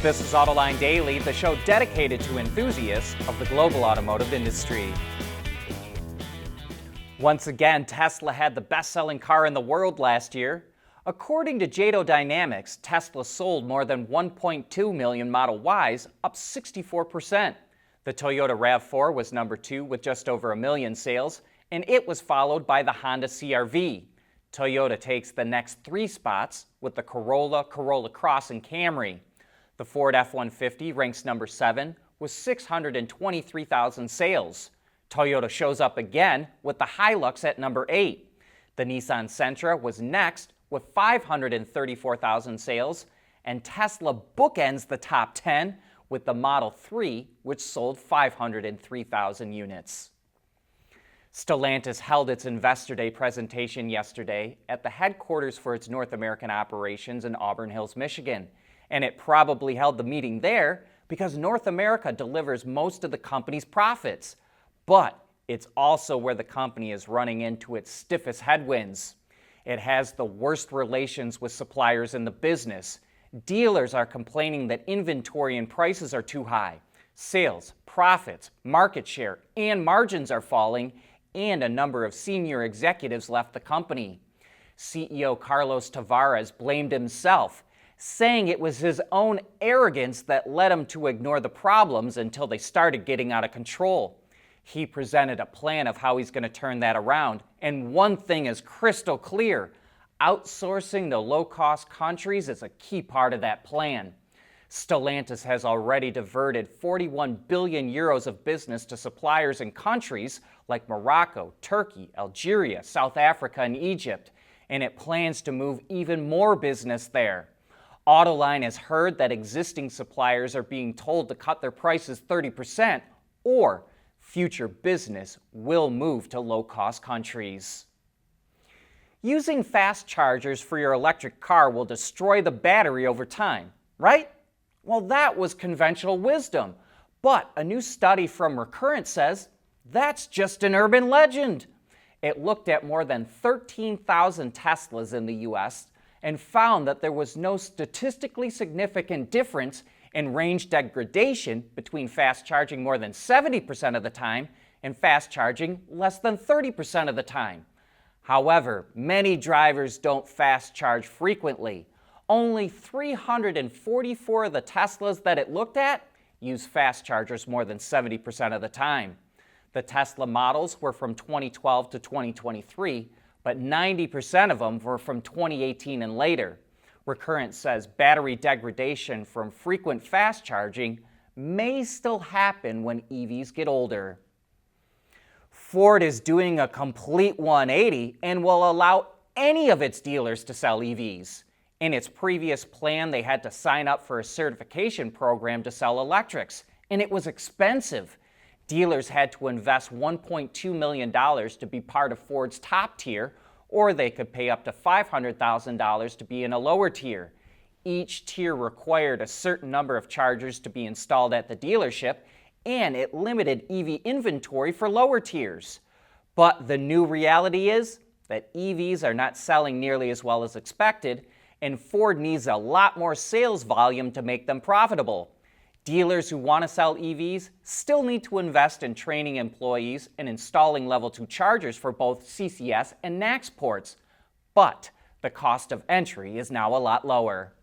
This is Autoline Daily, the show dedicated to enthusiasts of the global automotive industry. Once again, Tesla had the best-selling car in the world last year. According to JATO Dynamics, Tesla sold more than 1.2 million Model Ys, up 64%. The Toyota RAV4 was number 2 with just over 1 million sales, and it was followed by the Honda CR-V. Toyota takes the next 3 spots with the Corolla, Corolla Cross, and Camry. The Ford F-150 ranks number 7 with 623,000 sales. Toyota shows up again with the Hilux at number 8. The Nissan Sentra was next with 534,000 sales, and Tesla bookends the top 10 with the Model 3, which sold 503,000 units. Stellantis held its Investor Day presentation yesterday at the headquarters for its North American operations in Auburn Hills, Michigan. And it probably held the meeting there because North America delivers most of the company's profits. But it's also where the company is running into its stiffest headwinds. It has the worst relations with suppliers in the business. Dealers are complaining that inventory and prices are too high. Sales, profits, market share, and margins are falling, and a number of senior executives left the company. CEO Carlos Tavares blamed himself, saying it was his own arrogance that led him to ignore the problems until they started getting out of control. He presented a plan of how he's going to turn that around, and one thing is crystal clear: outsourcing to low-cost countries is a key part of that plan. Stellantis has already diverted 41 billion euros of business to suppliers in countries like Morocco, Turkey, Algeria, South Africa, and Egypt, and it plans to move even more business there. Autoline has heard that existing suppliers are being told to cut their prices 30%, or future business will move to low-cost countries. Using fast chargers for your electric car will destroy the battery over time, right? Well, that was conventional wisdom, but a new study from Recurrent says that's just an urban legend. It looked at more than 13,000 Teslas in the U.S. and found that there was no statistically significant difference in range degradation between fast charging more than 70% of the time and fast charging less than 30% of the time. However, many drivers don't fast charge frequently. Only 344 of the Teslas that it looked at use fast chargers more than 70% of the time. The Tesla models were from 2012 to 2023, but 90% of them were from 2018 and later. Recurrent says battery degradation from frequent fast charging may still happen when EVs get older. Ford is doing a complete 180 and will allow any of its dealers to sell EVs. In its previous plan, they had to sign up for a certification program to sell electrics, and it was expensive. Dealers had to invest $1.2 million to be part of Ford's top tier, or they could pay up to $500,000 to be in a lower tier. Each tier required a certain number of chargers to be installed at the dealership, and it limited EV inventory for lower tiers. But the new reality is that EVs are not selling nearly as well as expected, and Ford needs a lot more sales volume to make them profitable. Dealers who want to sell EVs still need to invest in training employees and installing level 2 chargers for both CCS and NACS ports, but the cost of entry is now a lot lower.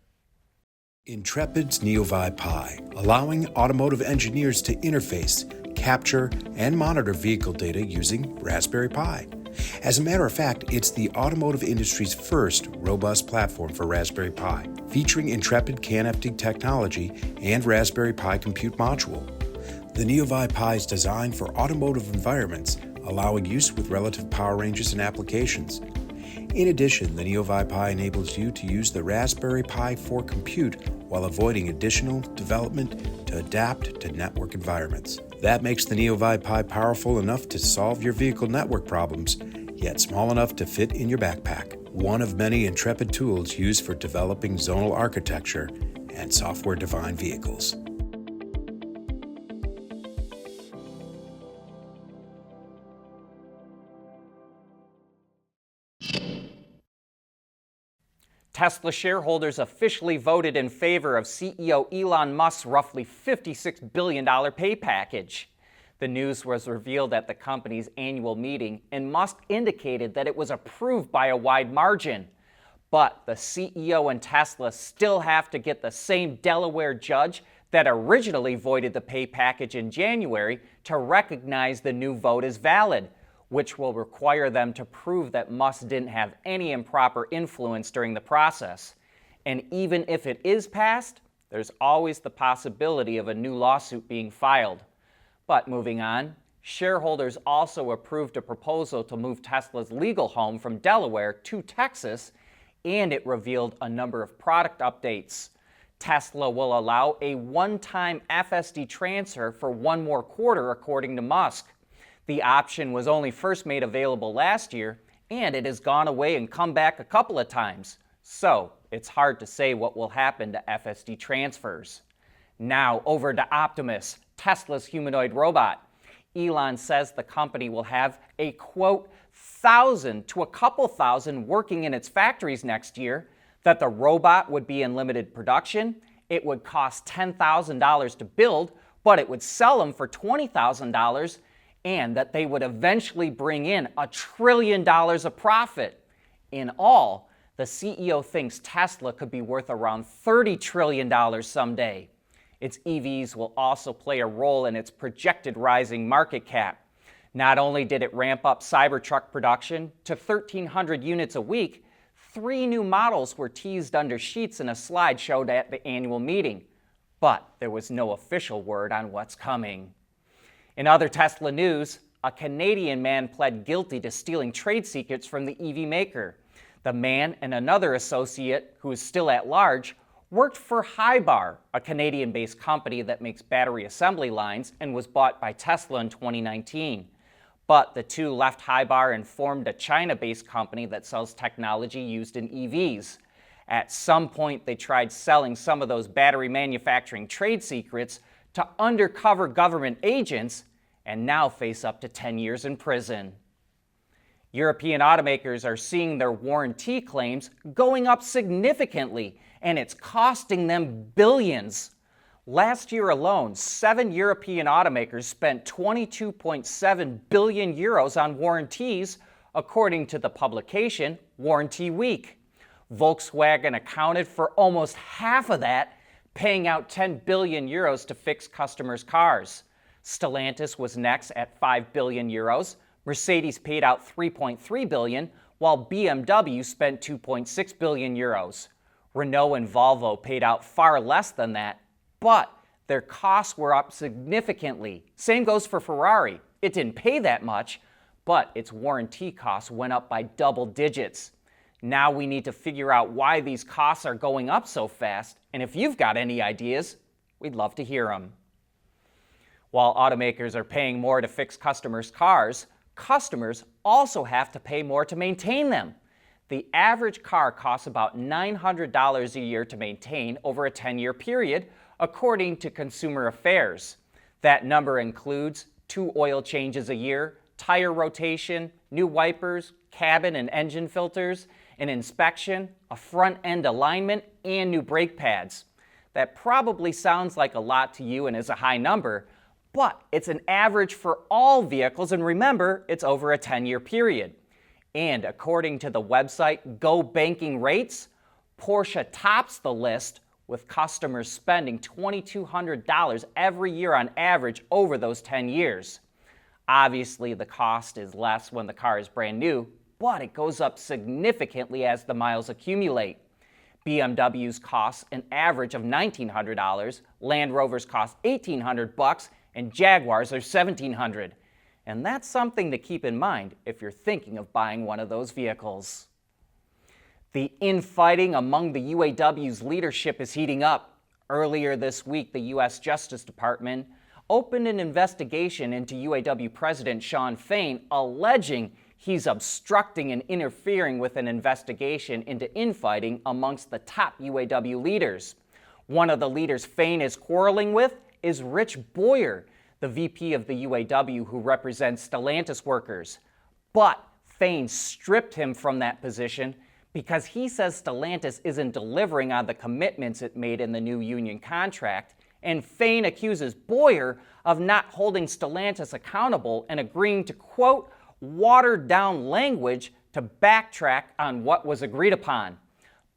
Intrepid's NeoVi Pi, allowing automotive engineers to interface, capture, and monitor vehicle data using Raspberry Pi. As a matter of fact, it's the automotive industry's first robust platform for Raspberry Pi, featuring Intrepid CAN-FD technology and Raspberry Pi Compute Module. The NeoVi Pi is designed for automotive environments, allowing use with relative power ranges and applications. In addition, the NeoVi Pi enables you to use the Raspberry Pi for compute while avoiding additional development to adapt to network environments. That makes the NeoVi Pi powerful enough to solve your vehicle network problems, yet small enough to fit in your backpack. One of many Intrepid tools used for developing zonal architecture and software-defined vehicles. Tesla shareholders officially voted in favor of CEO Elon Musk's roughly $56 billion pay package. The news was revealed at the company's annual meeting, and Musk indicated that it was approved by a wide margin. But the CEO and Tesla still have to get the same Delaware judge that originally voided the pay package in January to recognize the new vote as valid, which will require them to prove that Musk didn't have any improper influence during the process. And even if it is passed, there's always the possibility of a new lawsuit being filed. But moving on, shareholders also approved a proposal to move Tesla's legal home from Delaware to Texas, and it revealed a number of product updates. Tesla will allow a one-time FSD transfer for one more quarter, according to Musk. The option was only first made available last year, and it has gone away and come back a couple of times. So it's hard to say what will happen to FSD transfers. Now over to Optimus, Tesla's humanoid robot. Elon says the company will have a, quote, 1,000 to a couple thousand working in its factories next year, that the robot would be in limited production, it would cost $10,000 to build, but it would sell them for $20,000, and that they would eventually bring in $1 trillion of profit. In all, the CEO thinks Tesla could be worth around $30 trillion someday. Its EVs will also play a role in its projected rising market cap. Not only did it ramp up Cybertruck production to 1,300 units a week, 3 new models were teased under sheets in a slide showed at the annual meeting. But there was no official word on what's coming. In other Tesla news, a Canadian man pled guilty to stealing trade secrets from the EV maker. The man and another associate, who is still at large, worked for Hybar, a Canadian-based company that makes battery assembly lines and was bought by Tesla in 2019. But the two left Hybar and formed a China-based company that sells technology used in EVs. At some point, they tried selling some of those battery manufacturing trade secrets to undercover government agents and now face up to 10 years in prison. European automakers are seeing their warranty claims going up significantly, and it's costing them billions. Last year alone, 7 European automakers spent 22.7 billion euros on warranties, according to the publication Warranty Week. Volkswagen accounted for almost half of that, paying out 10 billion euros to fix customers' cars. Stellantis was next at 5 billion euros. Mercedes paid out 3.3 billion, while BMW spent 2.6 billion euros. Renault and Volvo paid out far less than that, but their costs were up significantly. Same goes for Ferrari. It didn't pay that much, but its warranty costs went up by double digits. Now we need to figure out why these costs are going up so fast, and if you've got any ideas, we'd love to hear them. While automakers are paying more to fix customers' cars, customers also have to pay more to maintain them. The average car costs about $900 a year to maintain over a 10-year period, according to Consumer Affairs. That number includes 2 oil changes a year, tire rotation, new wipers, cabin and engine filters, an inspection, a front-end alignment, and new brake pads. That probably sounds like a lot to you and is a high number, but it's an average for all vehicles, and remember, it's over a 10-year period. And according to the website Go Banking Rates, Porsche tops the list with customers spending $2,200 every year on average over those 10 years. Obviously, the cost is less when the car is brand new, but it goes up significantly as the miles accumulate. BMWs cost an average of $1,900, Land Rovers cost $1,800, and Jaguars are $1,700. And that's something to keep in mind if you're thinking of buying one of those vehicles. The infighting among the UAW's leadership is heating up. Earlier this week, the U.S. Justice Department opened an investigation into UAW President Shawn Fain, alleging he's obstructing and interfering with an investigation into infighting amongst the top UAW leaders. One of the leaders Fain is quarreling with is Rich Boyer, the VP of the UAW who represents Stellantis workers. But Fain stripped him from that position because he says Stellantis isn't delivering on the commitments it made in the new union contract, and Fain accuses Boyer of not holding Stellantis accountable and agreeing to, quote, watered down language to backtrack on what was agreed upon.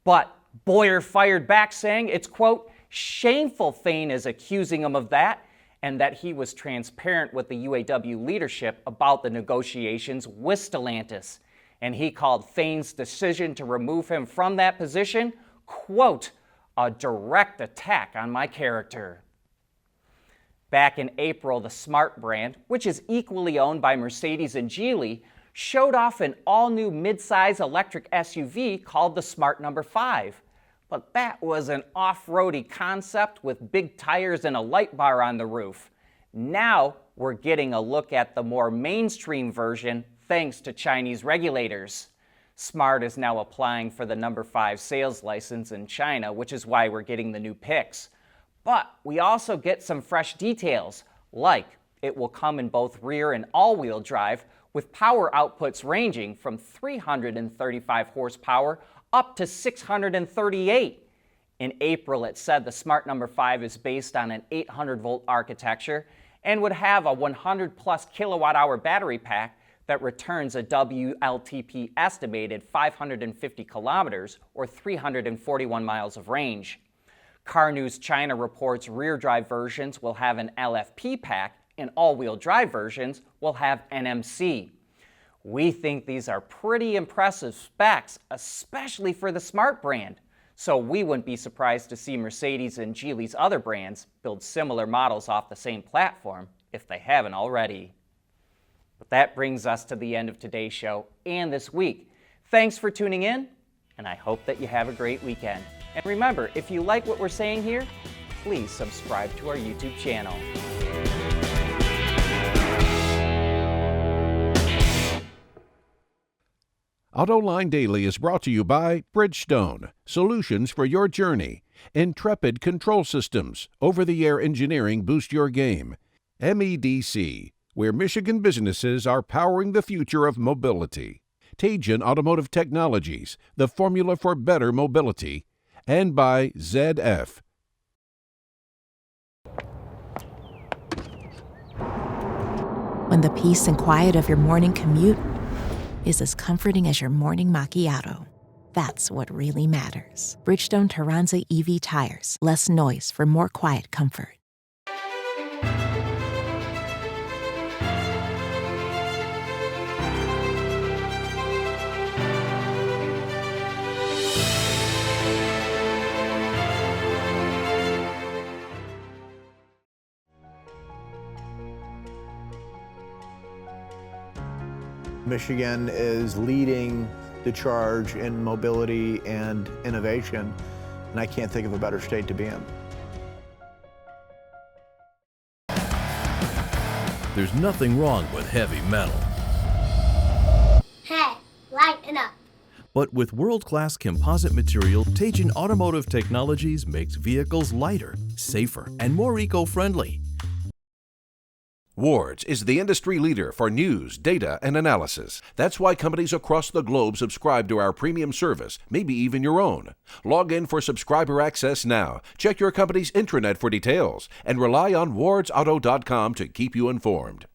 But Boyer fired back saying it's, quote, shameful Fain is accusing him of that, and that he was transparent with the UAW leadership about the negotiations with Stellantis. And he called Fain's decision to remove him from that position, quote, a direct attack on my character. Back in April, the Smart brand, which is equally owned by Mercedes and Geely, showed off an all-new midsize electric SUV called the Smart No. 5. But that was an off-roady concept with big tires and a light bar on the roof. Now we're getting a look at the more mainstream version thanks to Chinese regulators. Smart is now applying for the No. 5 sales license in China, which is why we're getting the new pics. But we also get some fresh details, like it will come in both rear and all-wheel drive with power outputs ranging from 335 horsepower up to 638. In April, it said the Smart No. 5 is based on an 800-volt architecture and would have a 100-plus kilowatt-hour battery pack that returns a WLTP estimated 550 kilometers or 341 miles of range. Car News China reports rear-drive versions will have an LFP pack and all-wheel drive versions will have NMC. We think these are pretty impressive specs, especially for the Smart brand. So we wouldn't be surprised to see Mercedes and Geely's other brands build similar models off the same platform if they haven't already. But that brings us to the end of today's show and this week. Thanks for tuning in, and I hope that you have a great weekend. And remember, if you like what we're saying here, please subscribe to our YouTube channel. Autoline Daily is brought to you by Bridgestone, solutions for your journey. Intrepid Control Systems, over-the-air engineering boost your game. MEDC, where Michigan businesses are powering the future of mobility. Teijin Automotive Technologies, the formula for better mobility. And by ZF. When the peace and quiet of your morning commute is as comforting as your morning macchiato. That's what really matters. Bridgestone Turanza EV tires. Less noise for more quiet comfort. Michigan is leading the charge in mobility and innovation, and I can't think of a better state to be in. There's nothing wrong with heavy metal. Hey, lighten up. But with world-class composite material, Teijin Automotive Technologies makes vehicles lighter, safer, and more eco-friendly. Wards is the industry leader for news, data, and analysis. That's why companies across the globe subscribe to our premium service, maybe even your own. Log in for subscriber access now. Check your company's intranet for details and rely on wardsauto.com to keep you informed.